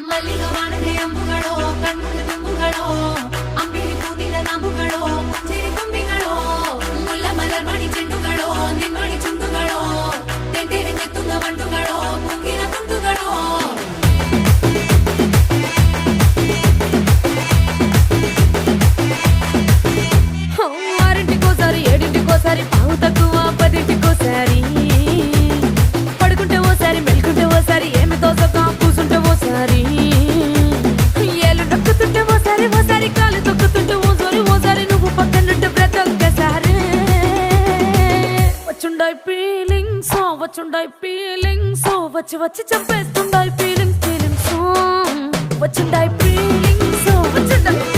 ಮಲ್ಲಿಗ ವಾಣದೆ ಅಂಬುಗಳೋ ಕಣ್ಮುಖ ತುಂಬುಗಳೋ ಅಂಬಿಳಿ ಕೂದಿನ ನಾಮುಗಳೋ ಮುಂಚೇರಿ ಕೊಂಬಿಗಳೋ ಮುಲ್ಲ ಮಲರ್ ಮಣಿ ಚೆಂಡುಗಳೋ ನಿನ್ಮಣಿ ಚುಂಡುಗಳೋ ತೆಂಟೇರಿ ನೆತ್ತುಂಗ ಬಂಡುಗಳೋ ಮುಂಗಿನ ತುಂಡುಗಳೋ ఆరింటికోసారి ఏడింటికోసారి పావు తక్కువ పదింటికోసారి పడుకుంటే ఓసారి మెలుకుంటే ఓసారి ఏమి తోసక కూసుంటే ఓసారి ఏళ్ళు నొక్కుతుంటే ఓసారి ఓసారి కాలు తొక్కుతుంటే ఓసారి నువ్వు పక్కనుంటే బ్రతొక్కసారి వచ్చుండాయి ఫీలింగ్స్ వచ్చి వచ్చి చంపేస్తుండాయి ఫీలింగ్స్ వచ్చుండాయి ఫీలింగ్స్ వచ్చుండాయి